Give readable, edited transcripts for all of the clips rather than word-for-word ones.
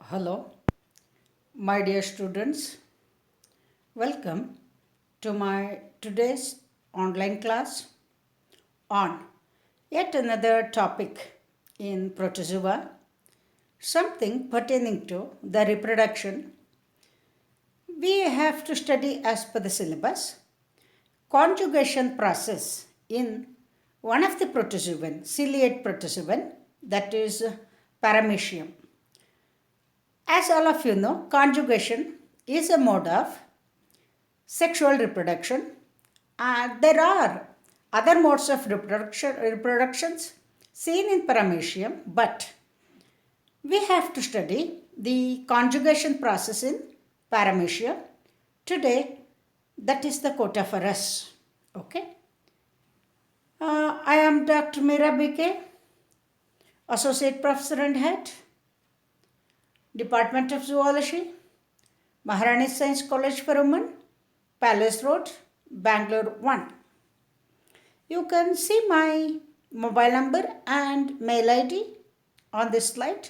Hello, my dear students. Welcome to my today's online class on yet another topic in protozoa, something pertaining to the reproduction. We have to study as per the syllabus conjugation process in one of the protozoan, ciliate protozoan, that is Paramecium. As all of you know, conjugation is a mode of sexual reproduction. There are other modes of reproductions seen in Paramecium, but we have to study the conjugation process in Paramecium. Today, that is the quota for us. Okay. I am Dr. Meera BK, Associate Professor and Head, Department of Zoology, Maharani Science College for Women, Palace Road, Bangalore 1. You can see my mobile number and mail ID on this slide.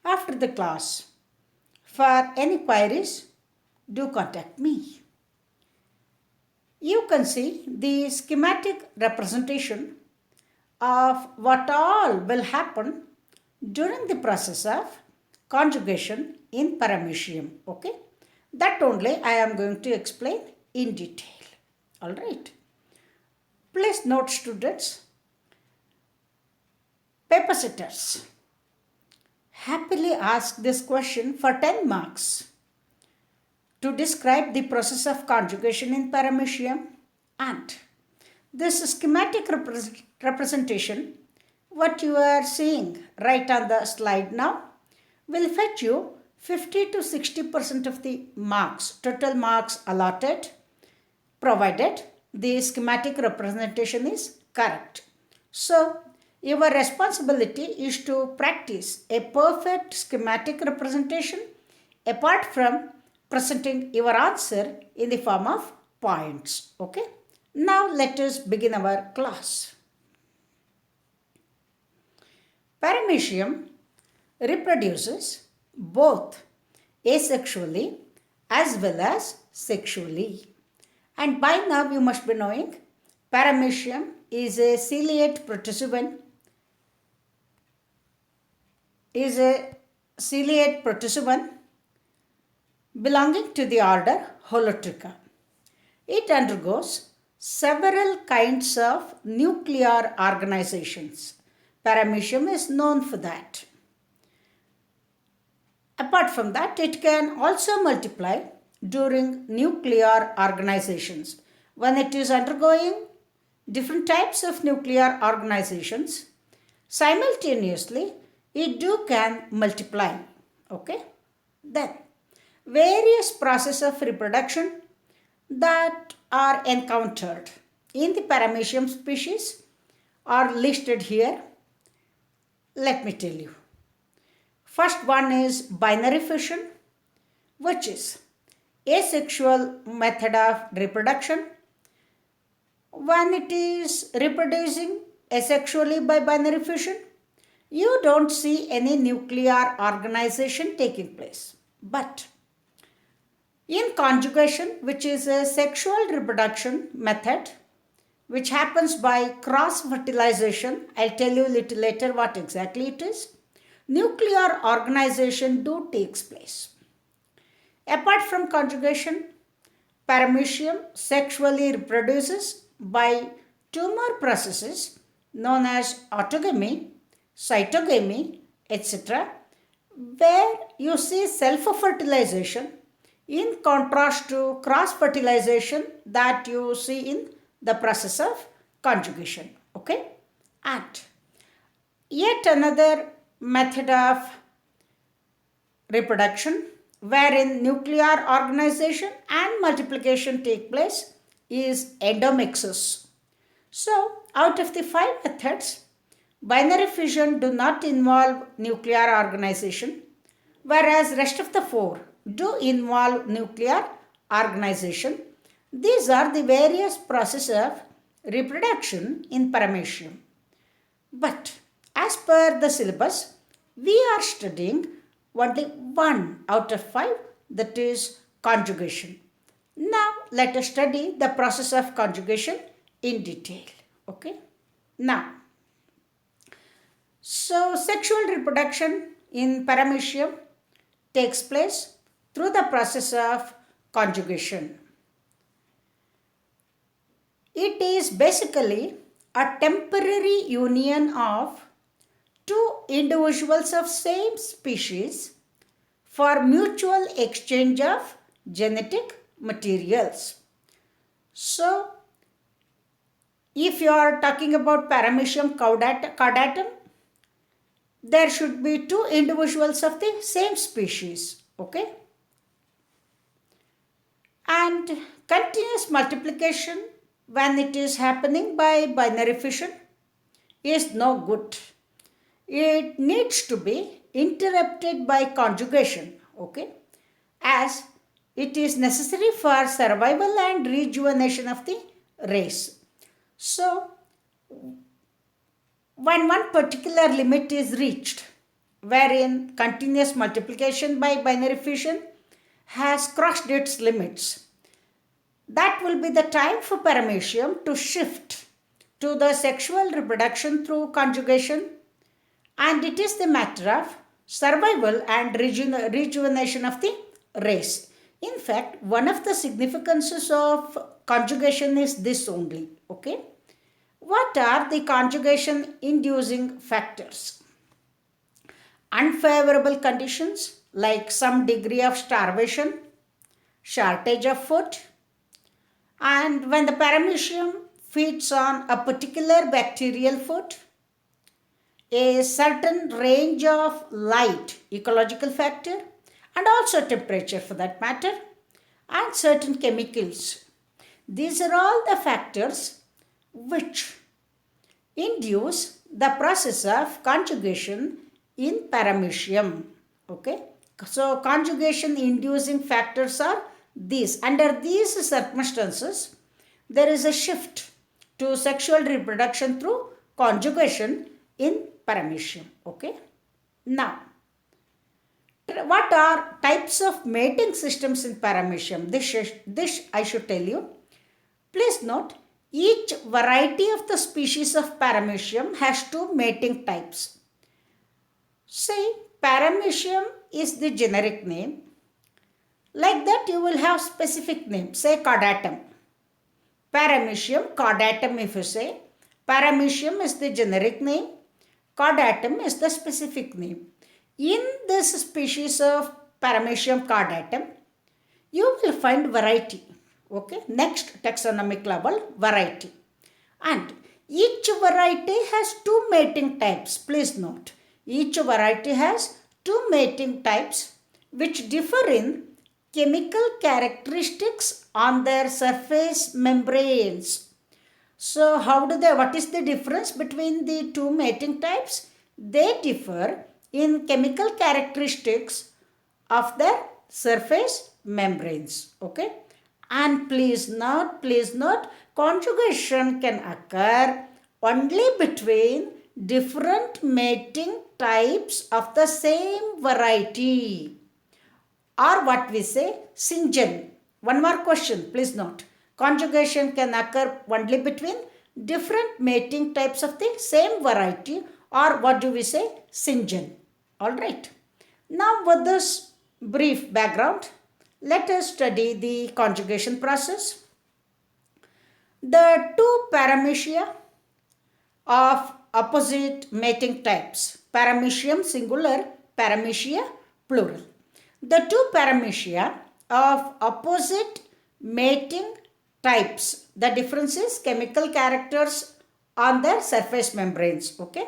After the class, for any queries, do contact me. You can see the schematic representation of what all will happen during the process of conjugation in Paramecium. Okay, that only I am going to explain in detail. All right. Please note, students, paper setters happily ask this question for 10 marks to describe the process of conjugation in Paramecium, and this schematic representation, what you are seeing right on the slide now, will fetch you 50 to 60% of the marks, total marks allotted, provided the schematic representation is correct. So, your responsibility is to practice a perfect schematic representation apart from presenting your answer in the form of points. Okay. Now let us begin our class. Paramecium reproduces both asexually as well as sexually. And by now you must be knowing Paramecium is a ciliate protozoan belonging to the order Holotricha. It undergoes several kinds of nuclear organizations. Paramecium is known for that. Apart from that, it can also multiply during nuclear organizations. When it is undergoing different types of nuclear organizations, simultaneously it can multiply. Okay? Then, various processes of reproduction that are encountered in the Paramecium species are listed here. Let me tell you. First one is binary fission, which is asexual method of reproduction. When it is reproducing asexually by binary fission, you don't see any nuclear organization taking place. But in conjugation, which is a sexual reproduction method, which happens by cross-fertilization, I'll tell you a little later what exactly it is, nuclear organization takes place. Apart from conjugation, Paramecium sexually reproduces by two more processes known as autogamy, cytogamy, etc., where you see self-fertilization in contrast to cross-fertilization that you see in the process of conjugation. Okay? And yet another method of reproduction wherein nuclear organization and multiplication take place is endomixis. So, out of the 5 methods, binary fission do not involve nuclear organization, whereas rest of the 4 do involve nuclear organization. These are the various processes of reproduction in Paramecium. But as per the syllabus, we are studying only 1 out of 5, that is conjugation. Now let us study the process of conjugation in detail. Okay. Now, so sexual reproduction in paramecium takes place through the process of conjugation. It is basically a temporary union of two individuals of same species for mutual exchange of genetic materials. So, if you are talking about paramecium caudatum, there should be two individuals of the same species. Okay. And continuous multiplication, when it is happening by binary fission, is no good. It needs to be interrupted by conjugation, okay, as it is necessary for survival and rejuvenation of the race. So, when one particular limit is reached, wherein continuous multiplication by binary fission has crossed its limits, that will be the time for paramecium to shift to the sexual reproduction through conjugation, and it is the matter of survival and rejuvenation of the race. In fact, one of the significances of conjugation is this only. Okay. What are the conjugation inducing factors? Unfavorable conditions like some degree of starvation, shortage of food, and when the paramecium feeds on a particular bacterial food, a certain range of light, ecological factor, and also temperature for that matter, and certain chemicals. These are all the factors which induce the process of conjugation in paramecium. Okay. So conjugation inducing factors are these. Under these circumstances, there is a shift to sexual reproduction through conjugation in paramecium. Okay. Now, what are types of mating systems in paramecium? This I should tell you. Please note, each variety of the species of paramecium has two mating types. Say, paramecium is the generic name. Like that, you will have specific name. Say, caudatum. Paramecium, caudatum if you say. Paramecium is the generic name. Caudatum is the specific name. In this species of paramecium caudatum, you will find variety. Okay, next taxonomic level, variety. And each variety has two mating types. Please note, each variety has two mating types which differ in chemical characteristics on their surface membranes. So, what is the difference between the two mating types? They differ in chemical characteristics of their surface membranes. Okay. And please note, conjugation can occur only between different mating types of the same variety, or what we say, syngen. One more question, please note. Conjugation can occur only between different mating types of the same variety, or what do we say, syngen. Alright. Now with this brief background, let us study the conjugation process. The two paramecia of opposite mating types, paramecium singular, paramecia plural. The two paramecia of opposite mating types, the difference is chemical characters on their surface membranes. Okay.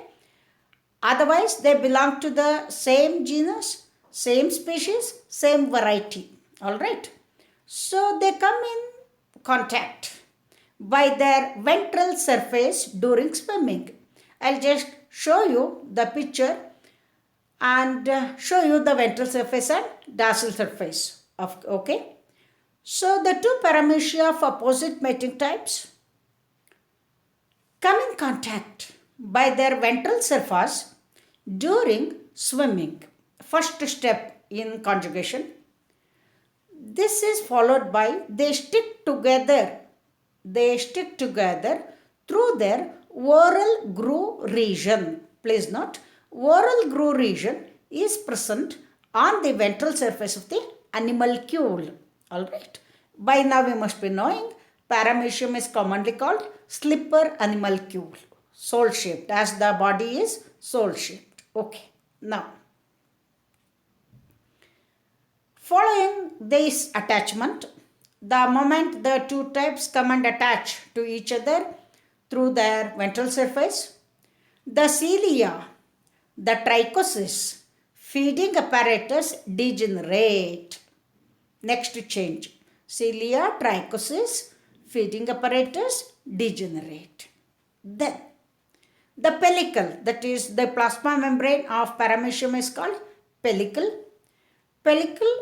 Otherwise, they belong to the same genus, same species, same variety. Alright. So, they come in contact by their ventral surface during swimming. I'll just show you the picture and show you the ventral surface and dorsal surface of, okay. So, the two paramecia of opposite mating types come in contact by their ventral surface during swimming. first step in conjugation. This is followed by they stick together through their oral groove region. Please note, oral groove region is present on the ventral surface of the animalcule. Alright. By now we must be knowing paramecium is commonly called slipper animalcule, soul shaped, as the body is soul shaped. Okay. Now, following this attachment, the moment the two types come and attach to each other through their ventral surface, the cilia, the trichosis, feeding apparatus degenerate. Next change. Cilia, trichosis, feeding apparatus degenerate. Then, the pellicle, that is the plasma membrane of paramecium, is called pellicle. Pellicle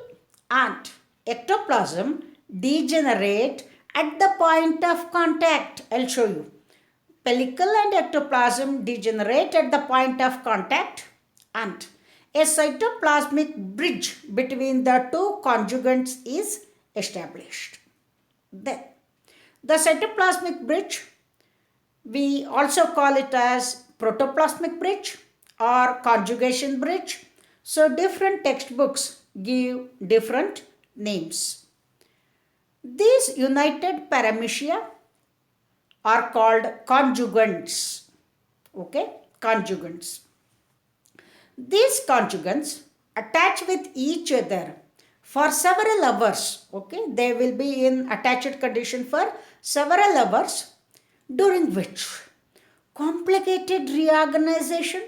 and ectoplasm degenerate at the point of contact. I'll show you. Pellicle and ectoplasm degenerate at the point of contact, and a cytoplasmic bridge between the two conjugates is established. Then, the cytoplasmic bridge, we also call it as protoplasmic bridge or conjugation bridge. So, different textbooks give different names. These united paramecia are called conjugants. Okay, conjugants. These conjugants attach with each other for several hours. Okay, they will be in attached condition for several hours, during which complicated reorganization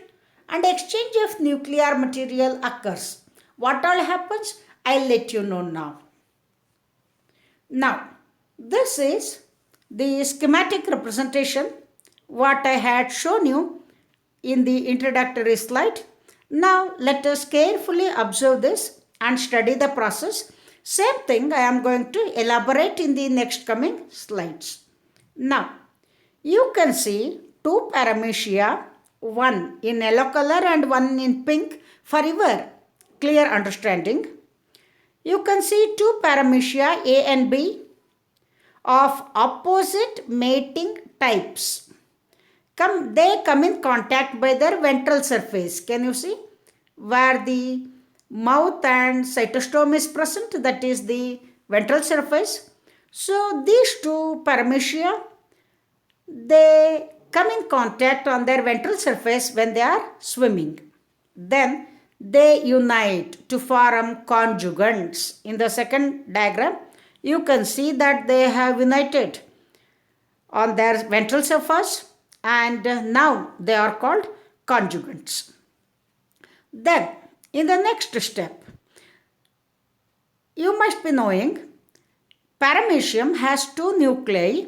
and exchange of nuclear material occurs. What all happens? I'll let you know now. Now, this is the schematic representation what I had shown you in the introductory slide. Now, let us carefully observe this and study the process. Same thing I am going to elaborate in the next coming slides. Now, you can see two paramecia, one in yellow color and one in pink, for your clear understanding. You can see two paramecia A and B of opposite mating types. They come in contact by their ventral surface. Can you see? Where the mouth and cytostome is present, that is the ventral surface. So these two paramecia, they come in contact on their ventral surface when they are swimming. Then they unite to form conjugants. In the second diagram, you can see that they have united on their ventral surface and now they are called conjugants. Then, in the next step, you must be knowing paramecium has two nuclei,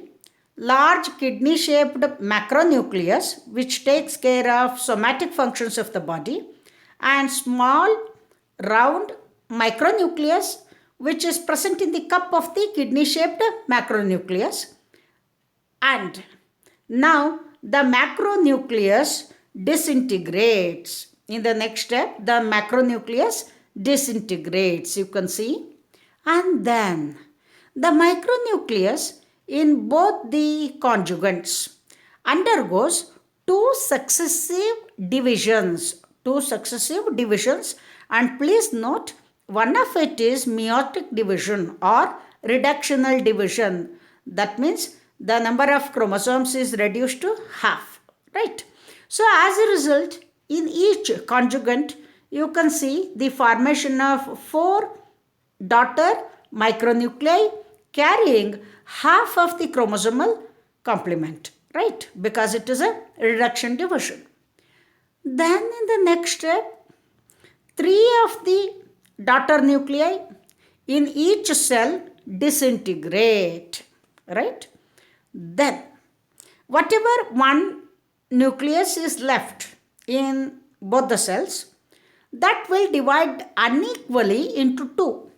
large kidney-shaped macronucleus which takes care of somatic functions of the body, and small round micronucleus which is present in the cup of the kidney-shaped macronucleus. And now the macronucleus disintegrates. In the next step, the macronucleus disintegrates, you can see. And then the micronucleus in both the conjugants undergoes two successive divisions, and please note, one of it is meiotic division or reductional division. That means the number of chromosomes is reduced to half, right? So as a result, in each conjugant, you can see the formation of 4 daughter micronuclei carrying half of the chromosomal complement, right? Because it is a reduction division. Then in the next step, 3 of the daughter nuclei in each cell disintegrate, right? Then whatever one nucleus is left in both the cells, that will divide unequally into 2.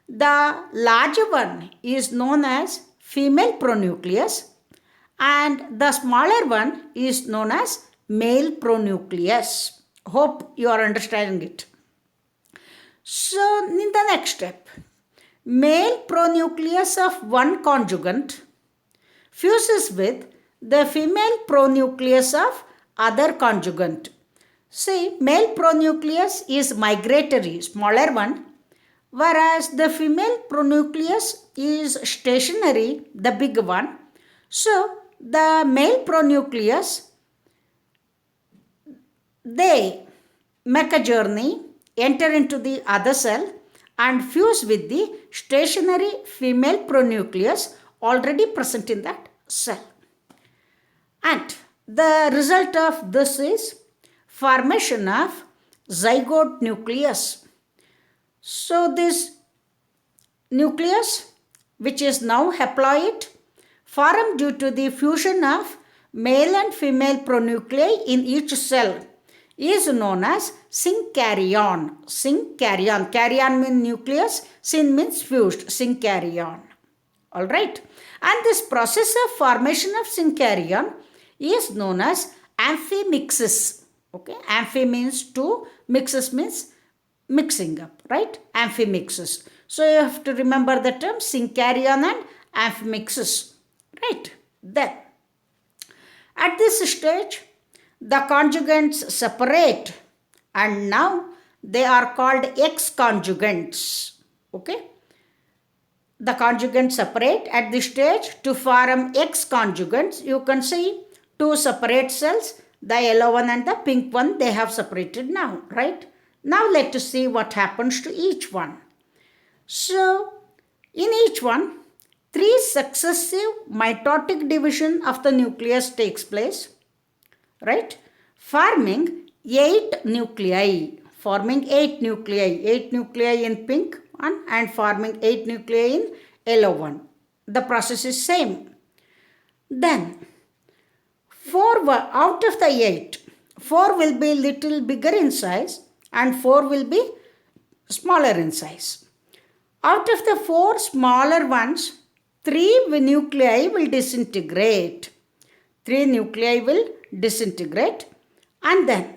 The larger one is known as female pronucleus and the smaller one is known as male pronucleus. Hope you are understanding it. So, in the next step, male pronucleus of one conjugant fuses with the female pronucleus of other conjugant. See, male pronucleus is migratory, smaller one, whereas the female pronucleus is stationary, the big one. So, the male pronucleus, they make a journey, enter into the other cell and fuse with the stationary female pronucleus already present in that cell. And the result of this is formation of zygote nucleus. So this nucleus, which is now haploid, formed due to the fusion of male and female pronuclei in each cell, is known as synkaryon. Synkaryon. Karyon means nucleus, syn means fused. Synkaryon. Alright. And this process of formation of synkaryon is known as amphimixis. Okay. Amphi means two, mixis means mixing up, right? Amphimixis. So you have to remember the term synkaryon and amphimixis, right? Then, at this stage, the conjugates separate and now they are called X conjugates. Okay? The conjugates separate at this stage to form X conjugates. You can see two separate cells, the yellow one and the pink one, they have separated now, right? Now let us see what happens to each one. So, in each one, 3 successive mitotic division of the nucleus takes place, right? Forming 8 nuclei. Forming 8 nuclei. 8 nuclei in pink one and forming 8 nuclei in yellow one. The process is same. Then, 4 out of the 8, 4 will be little bigger in size and 4 will be smaller in size. Out of the 4 smaller ones, 3 nuclei will disintegrate. 3 nuclei will disintegrate and then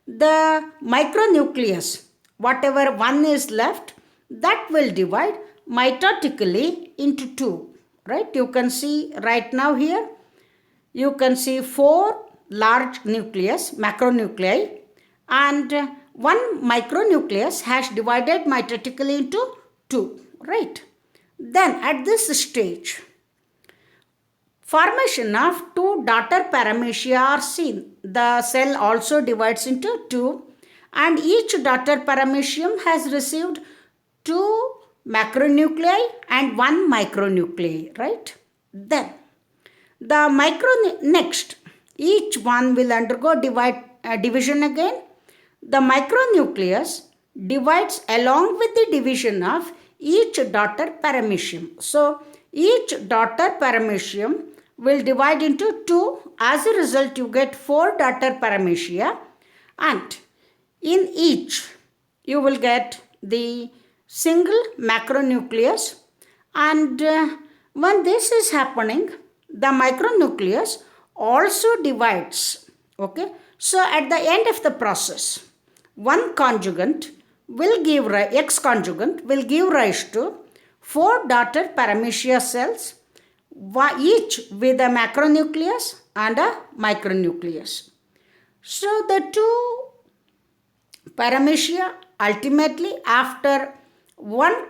the micronucleus, whatever one is left, that will divide mitotically into 2. Right? You can see right now here, you can see 4 large nucleus, macronuclei, and 1 micronucleus has divided mitotically into 2. Right? Then at this stage, formation of 2 daughter paramecia are seen. The cell also divides into 2 and each daughter paramecium has received 2 macronuclei and 1 micronuclei, right? Then the next, each one will undergo division again. The micronucleus divides along with the division of each daughter paramecium. So each daughter paramecium will divide into 2. As a result, you get 4 daughter paramecia and in each you will get the single macronucleus and when this is happening, the micronucleus also divides. Okay. So at the end of the process, one conjugant will give rise, X conjugant will give rise to 4 daughter paramecia cells, each with a macronucleus and a micronucleus. So the 2 paramecia ultimately after one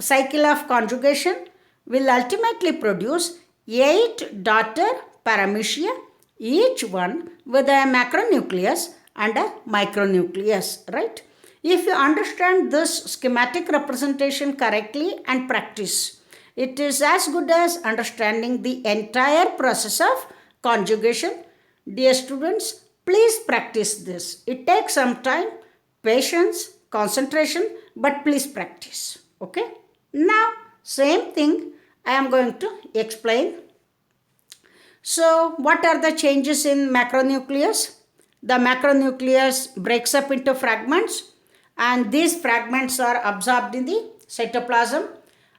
cycle of conjugation will ultimately produce 8 daughter paramecia, each one with a macronucleus and a micronucleus, right? If you understand this schematic representation correctly and practice, it is as good as understanding the entire process of conjugation. Dear students, please practice this. It takes some time, patience, concentration, but please practice. Okay? Now, same thing I am going to explain. So, what are the changes in macronucleus? The macronucleus breaks up into fragments and these fragments are absorbed in the cytoplasm.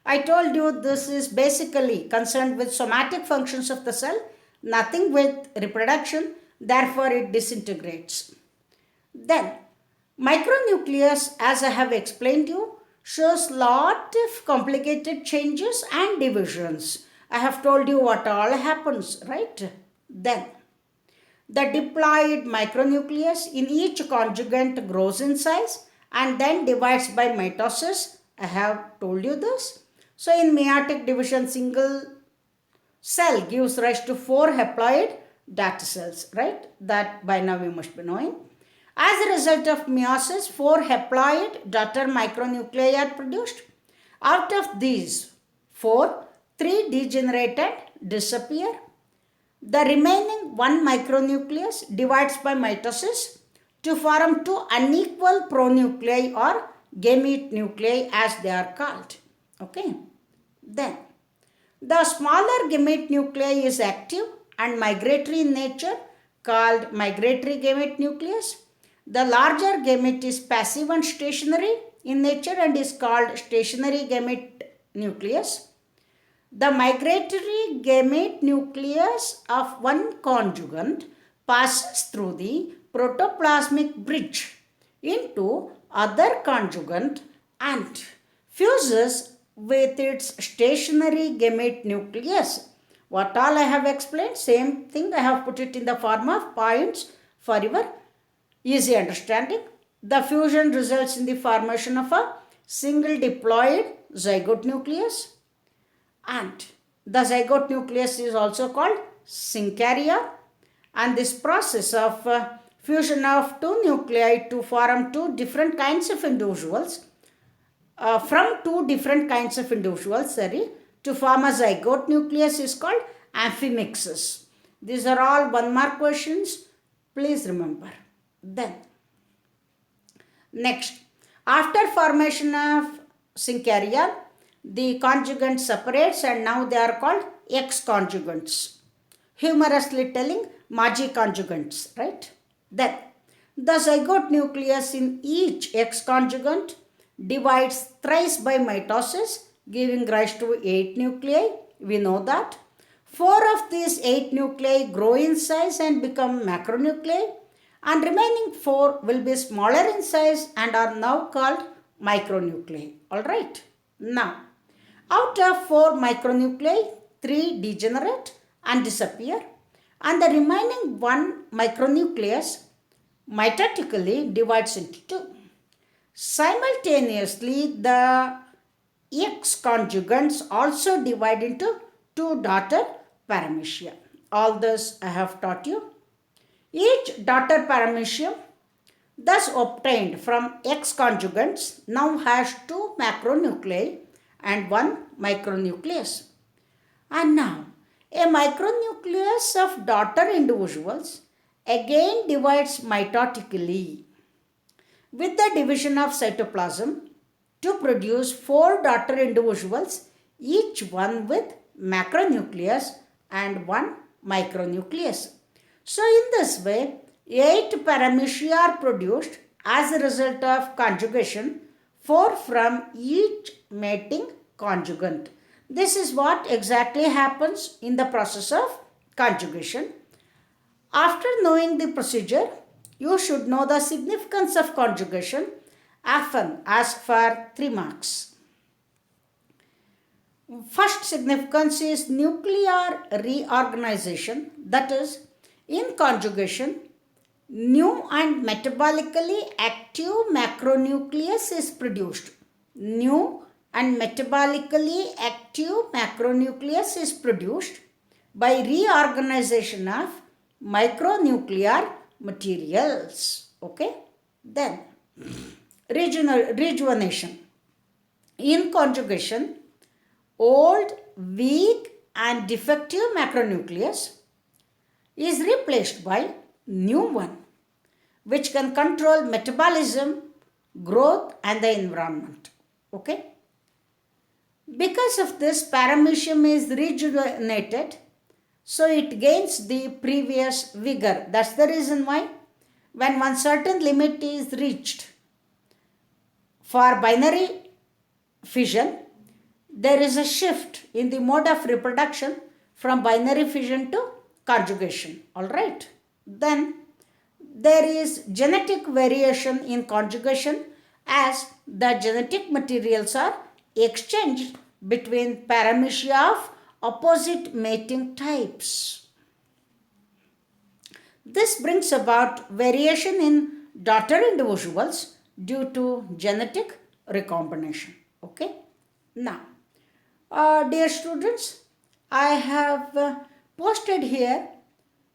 I told you this is basically concerned with somatic functions of the cell, nothing with reproduction, therefore it disintegrates. Then, micronucleus, as I have explained you, shows lot of complicated changes and divisions. I have told you what all happens, right? Then, the diploid micronucleus in each conjugate grows in size and then divides by mitosis. I have told you this. So, in meiotic division, single cell gives rise to 4 haploid daughter cells, right? That by now you must be knowing. As a result of meiosis, 4 haploid daughter micronuclei are produced. Out of these 4, 3 degenerate and disappear. The remaining 1 micronucleus divides by mitosis to form 2 unequal pronuclei or gamete nuclei as they are called. Okay. Then, the smaller gamete nuclei is active and migratory in nature, called migratory gamete nucleus. The larger gamete is passive and stationary in nature and is called stationary gamete nucleus. The migratory gamete nucleus of one conjugate passes through the protoplasmic bridge into other conjugate and fuses with its stationary gamete nucleus. What all I have explained, same thing I have put it in the form of points for your easy understanding. The fusion results in the formation of a single diploid zygote nucleus, and the zygote nucleus is also called synkarya, and this process of fusion of 2 nuclei to form 2 different kinds of individuals from 2 different kinds of individuals, to form a zygote nucleus is called amphimixis. These are all 1 mark questions. Please remember. Then, next, after formation of synkarya, the conjugate separates and now they are called X conjugates. Humorously telling, Maji conjugates, right? Then, the zygote nucleus in each X conjugate divides thrice by mitosis, giving rise to 8 nuclei. We know that. 4 of these 8 nuclei grow in size and become macronuclei, and remaining 4 will be smaller in size and are now called micronuclei. Alright. Now, out of 4 micronuclei, 3 degenerate and disappear, and the remaining 1 micronucleus mitotically divides into 2. Simultaneously, the X conjugates also divide into 2 daughter paramecia. All this I have taught you. Each daughter paramecium thus obtained from X conjugates now has 2 macronuclei and 1 micronucleus. And now, a micronucleus of daughter individuals again divides mitotically with the division of cytoplasm to produce 4 daughter individuals, each one with macronucleus and 1 micronucleus. So, in this way, 8 paramecia are produced as a result of conjugation, 4 from each mating conjugate. This is what exactly happens in the process of conjugation. After knowing the procedure, you should know the significance of conjugation, often asked for 3 marks. First significance is nuclear reorganization, that is, in conjugation, new and metabolically active macronucleus is produced. New and metabolically active macronucleus is produced by reorganization of micronuclear materials. Okay? Then, rejuvenation. In conjugation, old, weak and defective macronucleus is replaced by new one, which can control metabolism, growth and the environment. Okay? Because of this, paramecium is rejuvenated, so it gains the previous vigor. That's the reason why when one certain limit is reached for binary fission, there is a shift in the mode of reproduction from binary fission to conjugation. All right. Then there is genetic variation in conjugation as the genetic materials are exchanged between paramecia of opposite mating types. This brings about variation in daughter individuals due to genetic recombination. Okay. Now, dear students, I have posted here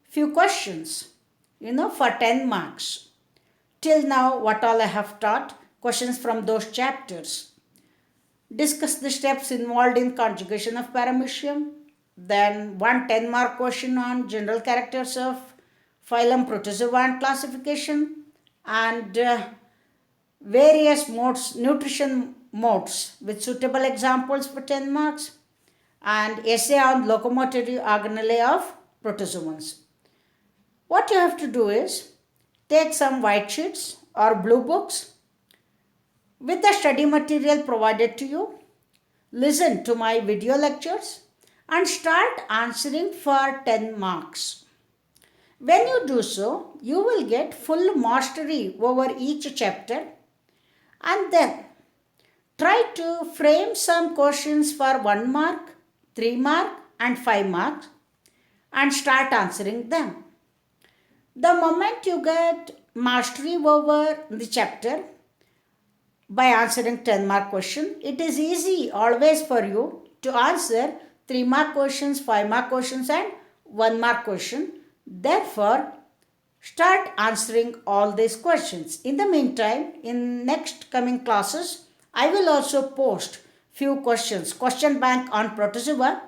few questions, for 10 marks. Till now, what all I have taught, questions from those chapters. Discuss the steps involved in conjugation of paramecium. Then one 10-mark question on general characters of phylum Protozoa and classification, and various modes, nutrition modes with suitable examples for 10 marks, and essay on locomotory organelle of protozoans. What you have to do is take some white sheets or blue books with the study material provided to you, listen to my video lectures and start answering for 10 marks. When you do so, you will get full mastery over each chapter, and then try to frame some questions for 1 mark, 3 mark and 5 marks and start answering them. The moment you get mastery over the chapter by answering 10-mark question, it is easy always for you to answer 3-mark questions, 5-mark questions and 1-mark question. Therefore, start answering all these questions. In the meantime, in next coming classes, I will also post few questions, question bank on protozoa,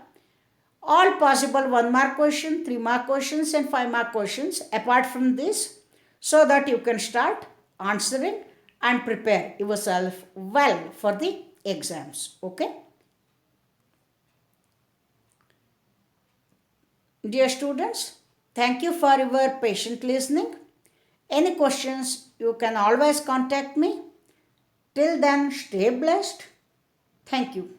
all possible 1-mark question, 3-mark questions and 5-mark questions apart from this, so that you can start answering and prepare yourself well for the exams. Okay? Dear students, thank you for your patient listening. Any questions, you can always contact me. Till then, stay blessed. Thank you.